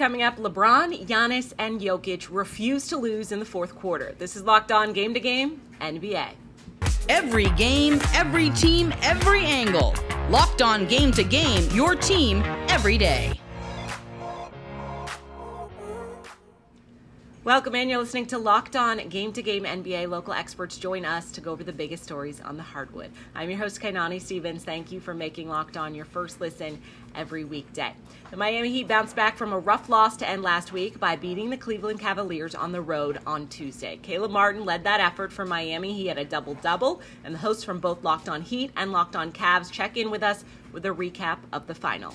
Coming up, LeBron, Giannis, and Jokic refuse to lose in the fourth quarter. This is Locked On Game to Game NBA. Every game, every team, every angle. Locked On Game to Game, your team every day. Welcome in. You're listening to Locked On Game to Game NBA. Local experts join us to go over the biggest stories on the hardwood. I'm your host, Kainani Stevens. Thank you for making Locked On your first listen every weekday. The Miami Heat bounced back from a rough loss to end last week by beating the Cleveland Cavaliers on the road on Tuesday. Caleb Martin led that effort for Miami. He had a double-double, and the hosts from both Locked On Heat and Locked On Cavs check in with us with a recap of the final.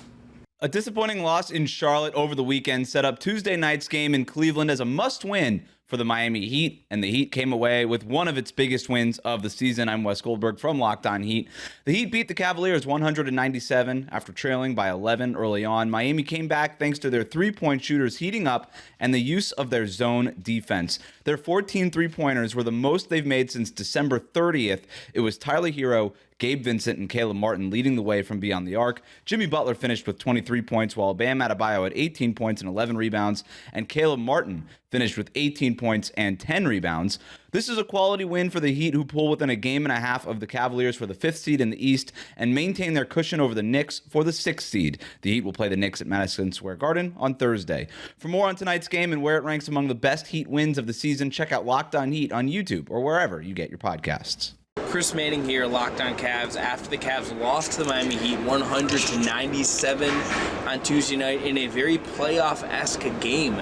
A disappointing loss in Charlotte over the weekend set up Tuesday night's game in Cleveland as a must-win for the Miami Heat, and the Heat came away with one of its biggest wins of the season. I'm Wes Goldberg from Locked On Heat. The Heat beat the Cavaliers 197 after trailing by 11 early on. Miami came back thanks to their three-point shooters heating up and the use of their zone defense. Their 14 three-pointers were the most they've made since December 30th. It was Tyler Hero, Gabe Vincent, and Caleb Martin leading the way from beyond the arc. Jimmy Butler finished with 23 points, while Bam Adebayo had 18 points and 11 rebounds, and Caleb Martin finished with 18 points and 10 rebounds. This is a quality win for the Heat, who pull within a game and a half of the Cavaliers for the 5th seed in the East and maintain their cushion over the Knicks for the 6th seed. The Heat will play the Knicks at Madison Square Garden on Thursday. For more on tonight's game and where it ranks among the best Heat wins of the season, check out Locked On Heat on YouTube or wherever you get your podcasts. Chris Manning here, Locked On Cavs. After the Cavs lost to the Miami Heat 100-97 on Tuesday night in a very playoff-esque game.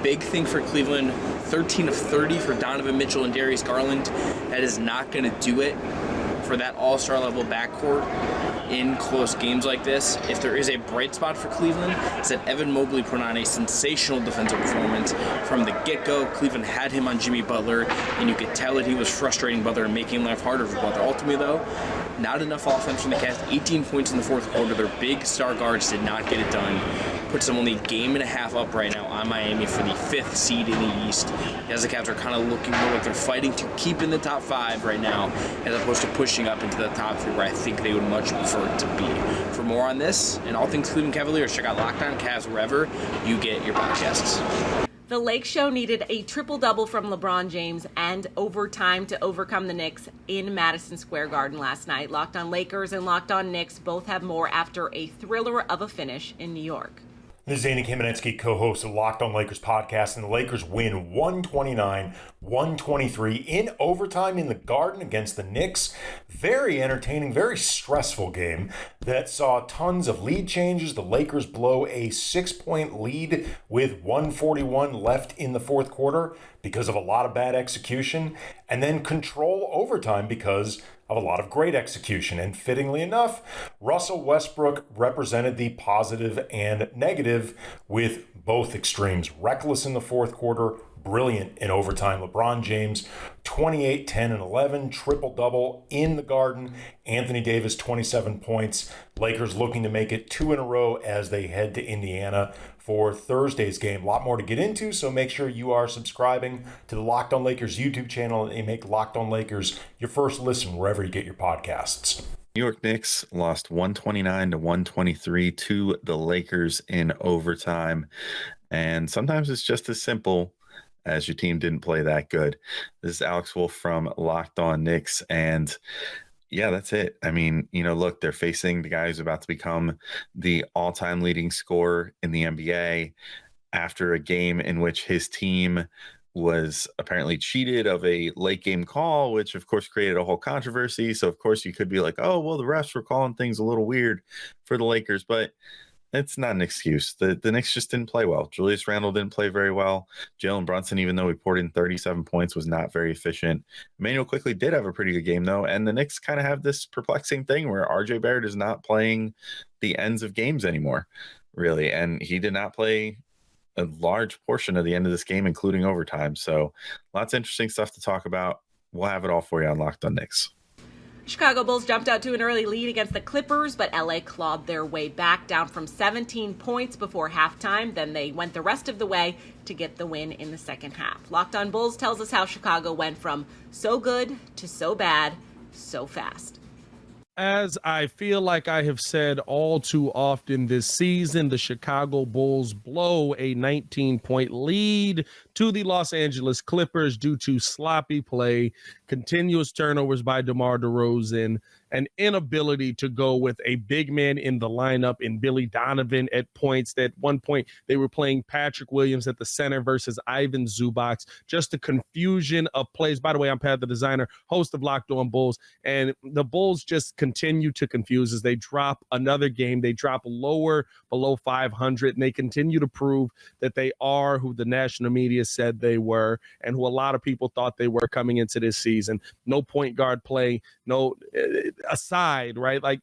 Big thing for Cleveland, 13 of 30 for Donovan Mitchell and Darius Garland. That is not going to do it for that all-star level backcourt in close games like this. If there is a bright spot for Cleveland, it's that Evan Mobley put on a sensational defensive performance from the get-go. Cleveland had him on Jimmy Butler, and you could tell that he was frustrating Butler and making life harder for Butler. Ultimately, though, not enough offense from the Cavs. 18 points in the fourth quarter. Their big star guards did not get it done. Puts them only a game and a half up right now on Miami for the 5th seed in the East. As the Cavs are kind of looking more like they're fighting to keep in the top 5 right now, as opposed to pushing up into the top 3, where I think they would much prefer it to be. For more on this and all things Cleveland Cavaliers, check out Locked On Cavs wherever you get your podcasts. The Lake Show needed a triple-double from LeBron James and overtime to overcome the Knicks in Madison Square Garden last night. Locked On Lakers and Locked On Knicks both have more after a thriller of a finish in New York. This is Andy Kamenetsky, co-host of Locked On Lakers podcast, and the Lakers win 129-123 in overtime in the Garden against the Knicks. Very entertaining, very stressful game that saw tons of lead changes. The Lakers blow a 6-point lead with 1:41 left in the fourth quarter because of a lot of bad execution, and then control overtime because of a lot of great execution. And fittingly enough, Russell Westbrook represented the positive and negative with both extremes. Reckless in the fourth quarter, brilliant in overtime. LeBron James, 28, 10, and 11, triple-double in the Garden. Anthony Davis, 27 points. Lakers looking to make it 2 in a row as they head to Indiana for Thursday's game. A lot more to get into, so make sure you are subscribing to the Locked On Lakers YouTube channel and make Locked On Lakers your first listen wherever you get your podcasts. York Knicks lost 129-123 to the Lakers in overtime. And sometimes it's just as simple as your team didn't play that good. This is Alex Wolf from Locked On Knicks, and yeah, that's it. I mean, look, they're facing the guy who's about to become the all-time leading scorer in the NBA after a game in which his team was apparently cheated of a late game call, which of course created a whole controversy. So of course you could be like, oh, well, the refs were calling things a little weird for the Lakers, but it's not an excuse. The Knicks just didn't play well. Julius Randle didn't play very well. Jalen Brunson, even though he poured in 37 points, was not very efficient. Emmanuel quickly did have a pretty good game, though, and the Knicks kind of have this perplexing thing where RJ Barrett is not playing the ends of games anymore, really, and he did not play a large portion of the end of this game, including overtime. So lots of interesting stuff to talk about. We'll have it all for you on Locked On Knicks. Chicago Bulls jumped out to an early lead against the Clippers, but LA clawed their way back, down from 17 points before halftime. Then they went the rest of the way to get the win in the second half. Locked On Bulls tells us how Chicago went from so good to so bad so fast. As I feel like I have said all too often this season, the Chicago Bulls blow a 19-point lead to the Los Angeles Clippers due to sloppy play, continuous turnovers by DeMar DeRozan, an inability to go with a big man in the lineup in Billy Donovan at points. At one point, they were playing Patrick Williams at the center versus Ivan Zubac. Just a confusion of plays. By the way, I'm Pat the Designer, host of Locked On Bulls, and the Bulls just continue to confuse as they drop another game. They drop lower below 500, and they continue to prove that they are who the national media said they were and who a lot of people thought they were coming into this season. No point guard play, no aside, right? Like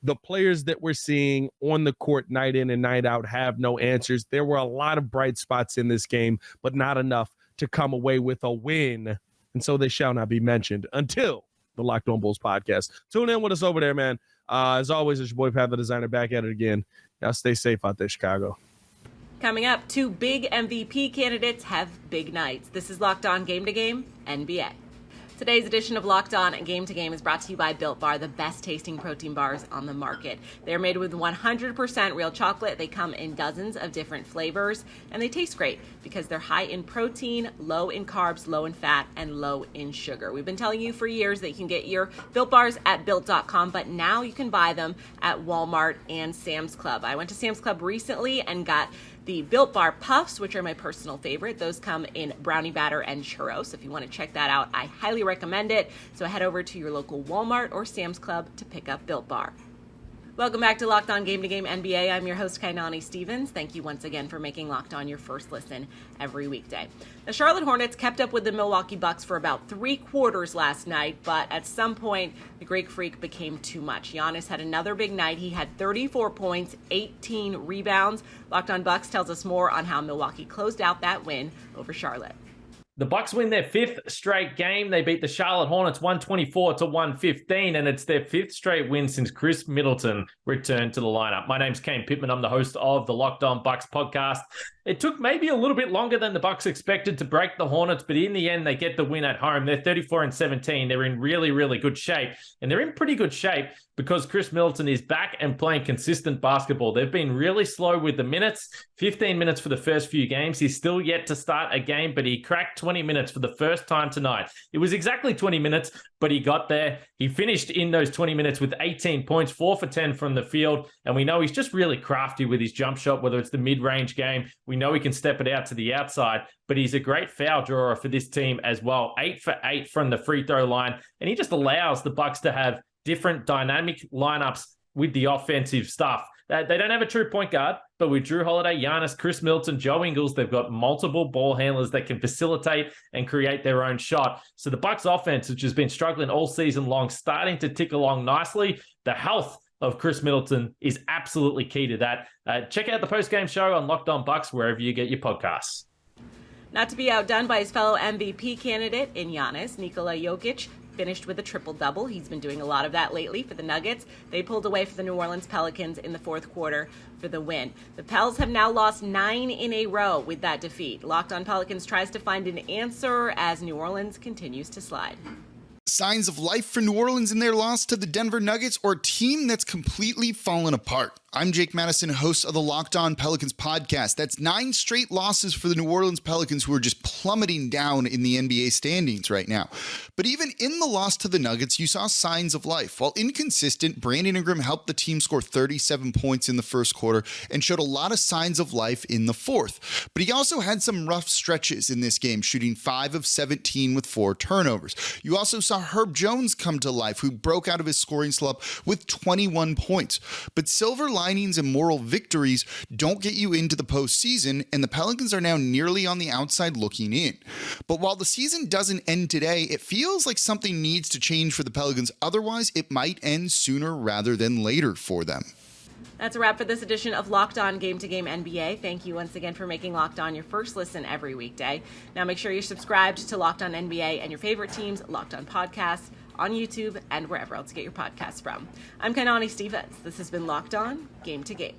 the players that we're seeing on the court night in and night out have no answers. There were a lot of bright spots in this game, but not enough to come away with a win. And so they shall not be mentioned until the Locked On Bulls podcast. Tune in with us over there, man. As always, it's your boy Pat the Designer back at it again. Now stay safe out there, Chicago. Coming up, 2 big MVP candidates have big nights. This is Locked On Game to Game NBA. Today's edition of Locked On Game to Game is brought to you by Built Bar, the best tasting protein bars on the market. They're made with 100% real chocolate. They come in dozens of different flavors, and they taste great because they're high in protein, low in carbs, low in fat, and low in sugar. We've been telling you for years that you can get your Built Bars at Built.com, but now you can buy them at Walmart and Sam's Club. I went to Sam's Club recently and got the Built Bar Puffs, which are my personal favorite. Those come in brownie batter and churros. If you want to check that out, I highly recommend it. So head over to your local Walmart or Sam's Club to pick up Built Bar. Welcome back to Locked On Game to Game NBA. I'm your host, Kainani Stevens. Thank you once again for making Locked On your first listen every weekday. The Charlotte Hornets kept up with the Milwaukee Bucks for about 3 quarters last night, but at some point, the Greek Freak became too much. Giannis had another big night. He had 34 points, 18 rebounds. Locked On Bucks tells us more on how Milwaukee closed out that win over Charlotte. The Bucks win their 5th straight game. They beat the Charlotte Hornets 124-115, and it's their 5th straight win since Chris Middleton returned to the lineup. My name's Kane Pittman. I'm the host of the Locked On Bucks podcast. It took maybe a little bit longer than the Bucks expected to break the Hornets, but in the end, they get the win at home. They're 34-17. They're in really, really good shape, and they're in pretty good shape because Chris Middleton is back and playing consistent basketball. They've been really slow with the minutes, 15 minutes for the first few games. He's still yet to start a game, but he cracked 20 minutes for the first time tonight. It was exactly 20 minutes, but he got there. He finished in those 20 minutes with 18 points, 4 for 10 from the field, and we know he's just really crafty with his jump shot, whether it's the mid-range game. We know he can step it out to the outside, but he's a great foul drawer for this team as well. 8 for 8 from the free throw line, and he just allows the Bucks to have different dynamic lineups with the offensive stuff. They don't have a true point guard, but with Drew Holiday, Giannis, Chris Middleton, Joe Ingles, they've got multiple ball handlers that can facilitate and create their own shot. So the Bucks offense, which has been struggling all season long, starting to tick along nicely. The health of Chris Middleton is absolutely key to that. Check out the post-game show on Locked On Bucks, wherever you get your podcasts. Not to be outdone by his fellow MVP candidate in Giannis, Nikola Jokic finished with a triple-double. He's been doing a lot of that lately for the Nuggets. They pulled away for the New Orleans Pelicans in the 4th quarter for the win. The Pels have now lost 9 in a row with that defeat. Locked On Pelicans tries to find an answer as New Orleans continues to slide. Signs of life for New Orleans in their loss to the Denver Nuggets, or a team that's completely fallen apart? I'm Jake Madison, host of the Locked On Pelicans podcast. That's 9 straight losses for the New Orleans Pelicans, who are just plummeting down in the NBA standings right now. But even in the loss to the Nuggets, you saw signs of life. While inconsistent, Brandon Ingram helped the team score 37 points in the first quarter and showed a lot of signs of life in the 4th. But he also had some rough stretches in this game, shooting 5 of 17 with 4 turnovers. You also saw Herb Jones come to life, who broke out of his scoring slump with 21 points. But silver linings and moral victories don't get you into the postseason, and the Pelicans are now nearly on the outside looking in. But while the season doesn't end today, it feels like something needs to change for the Pelicans. Otherwise, it might end sooner rather than later for them. That's a wrap for this edition of Locked On Game to Game NBA. Thank you once again for making Locked On your first listen every weekday. Now make sure you're subscribed to Locked On NBA and your favorite teams, Locked On Podcasts, on YouTube and wherever else you get your podcasts from. I'm Kainani Stevens. This has been Locked On Game to Game.